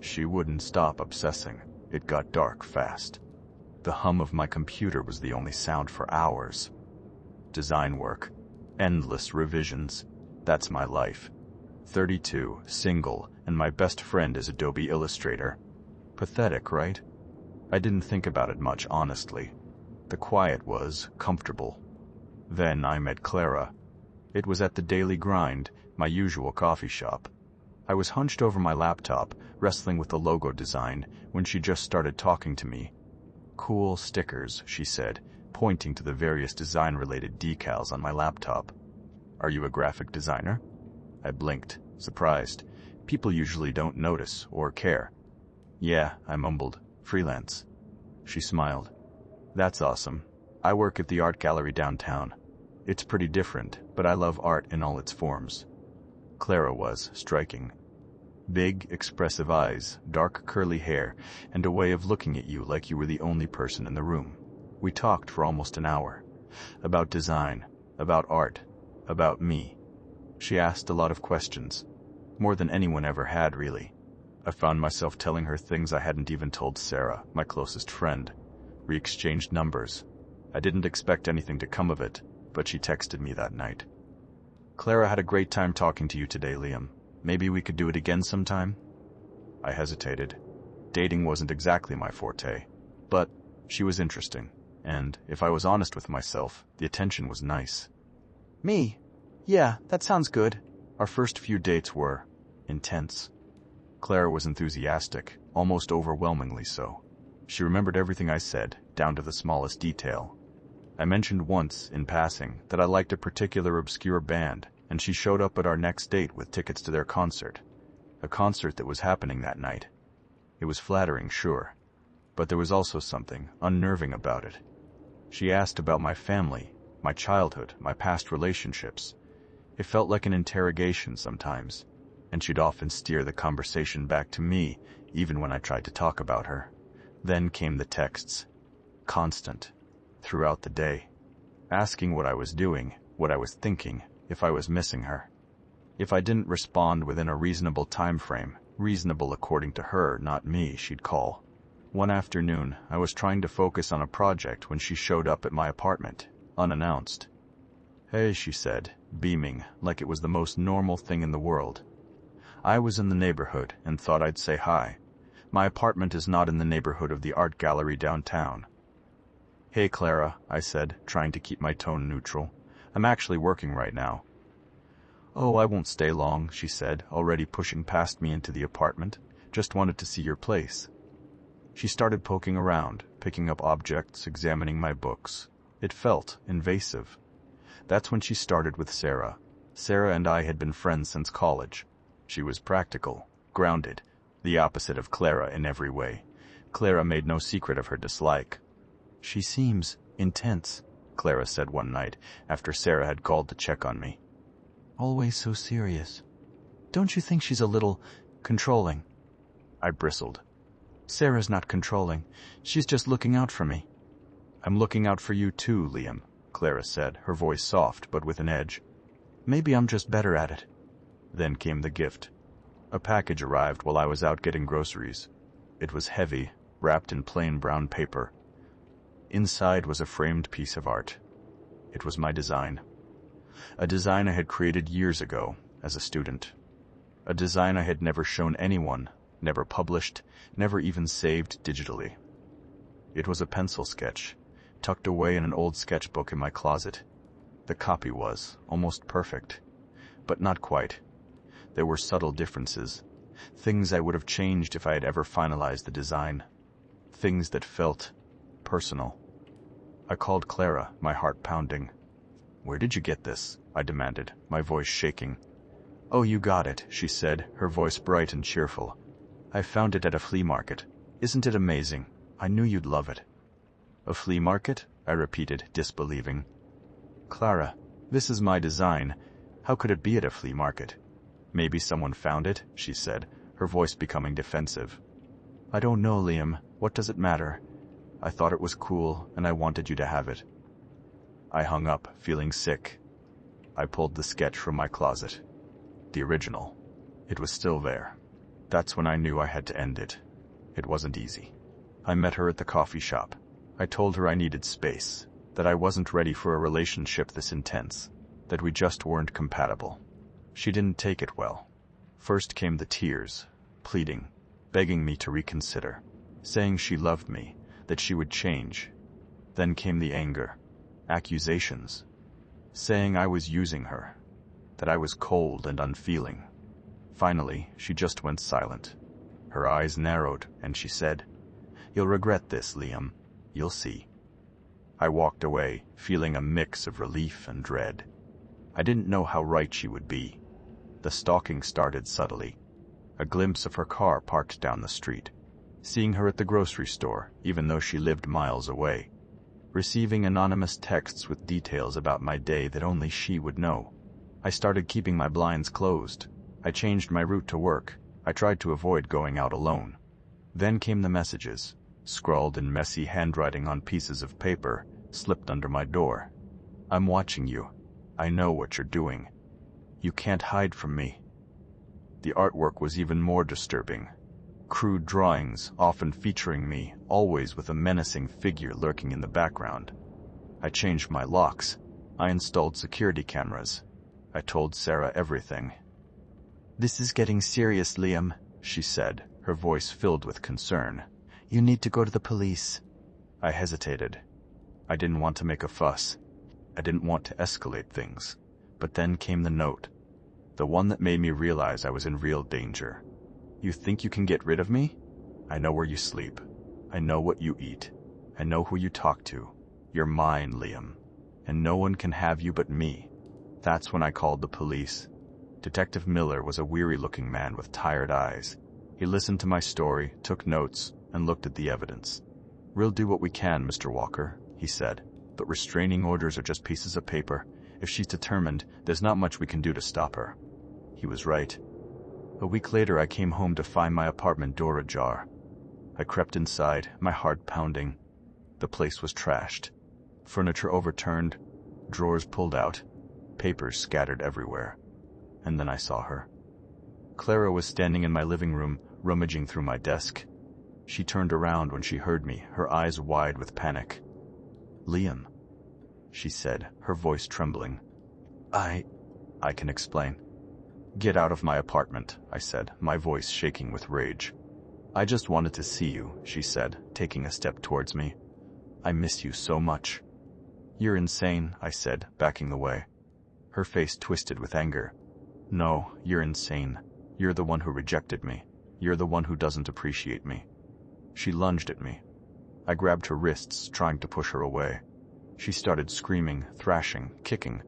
She wouldn't stop obsessing. It got dark fast. The hum of my computer was the only sound for hours. Design work. Endless revisions. That's my life. 32, single, and my best friend is Adobe Illustrator. Pathetic, right? I didn't think about it much, honestly. The quiet was comfortable. Then I met Clara. It was at the Daily Grind, my usual coffee shop. I was hunched over my laptop, wrestling with the logo design, when she just started talking to me. Cool stickers, she said, pointing to the various design-related decals on my laptop. Are you a graphic designer? I blinked, surprised. People usually don't notice or care. Yeah, I mumbled. Freelance. She smiled. That's awesome. I work at the art gallery downtown. It's pretty different, but I love art in all its forms. Clara was striking. Big, expressive eyes, dark curly hair, and a way of looking at you like you were the only person in the room. We talked for almost an hour. About design, about art, about me. She asked a lot of questions. More than anyone ever had, really. I found myself telling her things I hadn't even told Sarah, my closest friend. We exchanged numbers. I didn't expect anything to come of it, but she texted me that night. Clara had a great time talking to you today, Liam. Maybe we could do it again sometime? I hesitated. Dating wasn't exactly my forte, but she was interesting, and if I was honest with myself, the attention was nice. Me? Yeah, that sounds good. Our first few dates were intense. Clara was enthusiastic, almost overwhelmingly so. She remembered everything I said, down to the smallest detail. I mentioned once, in passing, that I liked a particular obscure band, and she showed up at our next date with tickets to their concert. A concert that was happening that night. It was flattering, sure, but there was also something unnerving about it. She asked about my family, my childhood, my past relationships. It felt like an interrogation sometimes, and she'd often steer the conversation back to me, even when I tried to talk about her. Then came the texts. Constant. Throughout the day. Asking what I was doing, what I was thinking, if I was missing her. If I didn't respond within a reasonable time frame, reasonable according to her, not me, she'd call. One afternoon, I was trying to focus on a project when she showed up at my apartment, unannounced. Hey, she said, beaming, like it was the most normal thing in the world. I was in the neighborhood and thought I'd say hi. My apartment is not in the neighborhood of the art gallery downtown. Hey, Clara, I said, trying to keep my tone neutral. I'm actually working right now. Oh, I won't stay long, she said, already pushing past me into the apartment. Just wanted to see your place. She started poking around, picking up objects, examining my books. It felt invasive. That's when she started with Sarah. Sarah and I had been friends since college. She was practical, grounded, the opposite of Clara in every way. Clara made no secret of her dislike. She seems intense, Clara said one night, after Sarah had called to check on me. Always so serious. Don't you think she's a little controlling? I bristled. Sarah's not controlling. She's just looking out for me. I'm looking out for you too, Liam, Clara said, her voice soft but with an edge. Maybe I'm just better at it. Then came the gift. A package arrived while I was out getting groceries. It was heavy, wrapped in plain brown paper. Inside was a framed piece of art. It was my design. A design I had created years ago, as a student. A design I had never shown anyone, never published, never even saved digitally. It was a pencil sketch, tucked away in an old sketchbook in my closet. The copy was almost perfect, but not quite. There were subtle differences, things I would have changed if I had ever finalized the design, things that felt personal. I called Clara, my heart pounding. Where did you get this? I demanded, my voice shaking. Oh, you got it, she said, her voice bright and cheerful. I found it at a flea market. Isn't it amazing? I knew you'd love it. A flea market? I repeated, disbelieving. Clara, this is my design. How could it be at a flea market? Maybe someone found it, she said, her voice becoming defensive. I don't know, Liam. What does it matter? I thought it was cool, and I wanted you to have it. I hung up, feeling sick. I pulled the sketch from my closet. The original. It was still there. That's when I knew I had to end it. It wasn't easy. I met her at the coffee shop. I told her I needed space, that I wasn't ready for a relationship this intense, that we just weren't compatible. She didn't take it well. First came the tears, pleading, begging me to reconsider, saying she loved me, that she would change. Then came the anger, accusations, saying I was using her, that I was cold and unfeeling. Finally, she just went silent. Her eyes narrowed, and she said, "You'll regret this, Liam. You'll see." I walked away, feeling a mix of relief and dread. I didn't know how right she would be. The stalking started subtly. A glimpse of her car parked down the street. Seeing her at the grocery store, even though she lived miles away. Receiving anonymous texts with details about my day that only she would know. I started keeping my blinds closed. I changed my route to work. I tried to avoid going out alone. Then came the messages, scrawled in messy handwriting on pieces of paper, slipped under my door. "I'm watching you. I know what you're doing. You can't hide from me." The artwork was even more disturbing. Crude drawings, often featuring me, always with a menacing figure lurking in the background. I changed my locks. I installed security cameras. I told Sarah everything. "This is getting serious, Liam," she said, her voice filled with concern. "You need to go to the police." I hesitated. I didn't want to make a fuss. I didn't want to escalate things. But then came the note. The one that made me realize I was in real danger. "You think you can get rid of me? I know where you sleep. I know what you eat. I know who you talk to. You're mine, Liam. And no one can have you but me." That's when I called the police. Detective Miller was a weary-looking man with tired eyes. He listened to my story, took notes, and looked at the evidence. "We'll do what we can, Mr. Walker," he said, "but restraining orders are just pieces of paper. If she's determined, there's not much we can do to stop her." He was right. A week later, I came home to find my apartment door ajar. I crept inside, my heart pounding. The place was trashed. Furniture overturned, drawers pulled out, papers scattered everywhere. And then I saw her. Clara was standing in my living room, rummaging through my desk. She turned around when she heard me, her eyes wide with panic. "Liam," she said, her voice trembling. I can explain." "Get out of my apartment," I said, my voice shaking with rage. "I just wanted to see you," she said, taking a step towards me. "I miss you so much." "You're insane," I said, backing away. Her face twisted with anger. "No, you're insane. You're the one who rejected me. You're the one who doesn't appreciate me." She lunged at me. I grabbed her wrists, trying to push her away. She started screaming, thrashing, kicking.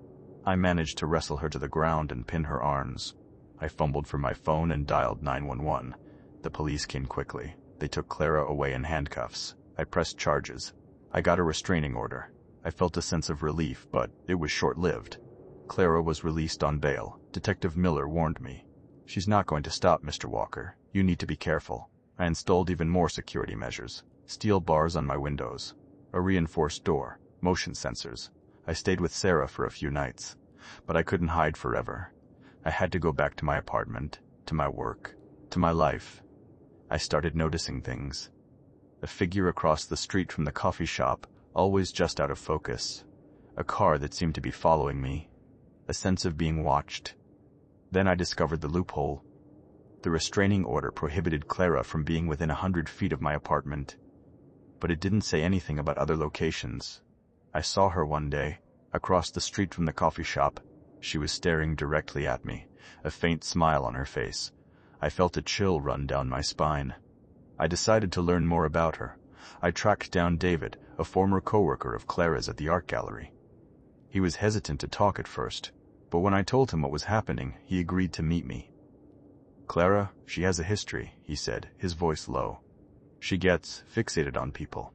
I managed to wrestle her to the ground and pin her arms. I fumbled for my phone and dialed 911. The police came quickly. They took Clara away in handcuffs. I pressed charges. I got a restraining order. I felt a sense of relief, but it was short-lived. Clara was released on bail. Detective Miller warned me. "She's not going to stop, Mr. Walker. You need to be careful." I installed even more security measures. Steel bars on my windows. A reinforced door. Motion sensors. I stayed with Sarah for a few nights. But I couldn't hide forever. I had to go back to my apartment, to my work, to my life. I started noticing things. A figure across the street from the coffee shop, always just out of focus. A car that seemed to be following me. A sense of being watched. Then I discovered the loophole. The restraining order prohibited Clara from being within 100 feet of my apartment. But it didn't say anything about other locations. I saw her one day, across the street from the coffee shop. She was staring directly at me, a faint smile on her face. I felt a chill run down my spine. I decided to learn more about her. I tracked down David, a former coworker of Clara's at the art gallery. He was hesitant to talk at first, but when I told him what was happening, he agreed to meet me. "Clara, she has a history," he said, his voice low. "She gets fixated on people.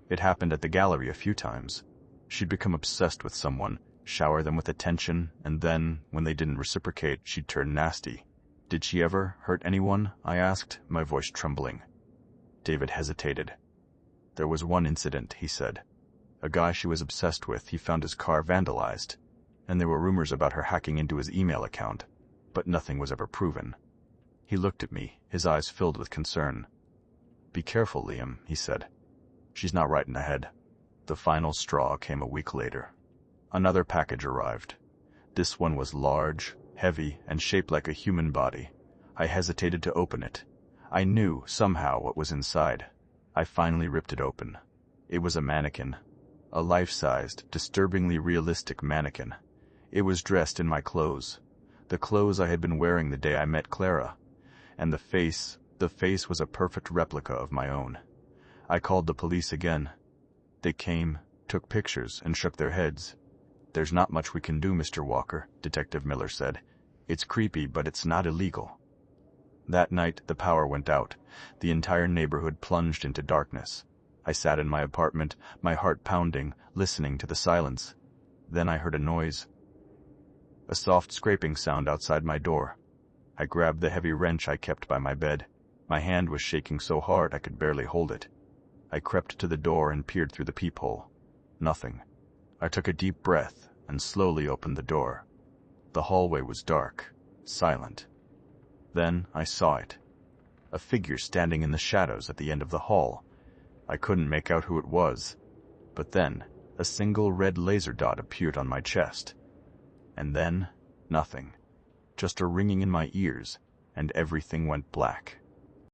It happened at the gallery a few times. She'd become obsessed with someone, shower them with attention, and then, when they didn't reciprocate, she'd turn nasty." "Did she ever hurt anyone?" I asked, my voice trembling. David hesitated. "There was one incident," he said. "A guy she was obsessed with, he found his car vandalized, and there were rumors about her hacking into his email account, but nothing was ever proven." He looked at me, his eyes filled with concern. "Be careful, Liam," he said. "She's not right in the head." The final straw came a week later. Another package arrived. This one was large, heavy, and shaped like a human body. I hesitated to open it. I knew, somehow, what was inside. I finally ripped it open. It was a mannequin. A life-sized, disturbingly realistic mannequin. It was dressed in my clothes. The clothes I had been wearing the day I met Clara. And the face was a perfect replica of my own. I called the police again. They came, took pictures, and shook their heads. "There's not much we can do, Mr. Walker," Detective Miller said. "It's creepy, but it's not illegal." That night, the power went out. The entire neighborhood plunged into darkness. I sat in my apartment, my heart pounding, listening to the silence. Then I heard a noise. A soft scraping sound outside my door. I grabbed the heavy wrench I kept by my bed. My hand was shaking so hard I could barely hold it. I crept to the door and peered through the peephole. Nothing. I took a deep breath and slowly opened the door. The hallway was dark, silent. Then I saw it. A figure standing in the shadows at the end of the hall. I couldn't make out who it was. But then, a single red laser dot appeared on my chest. And then, nothing. Just a ringing in my ears, and everything went black.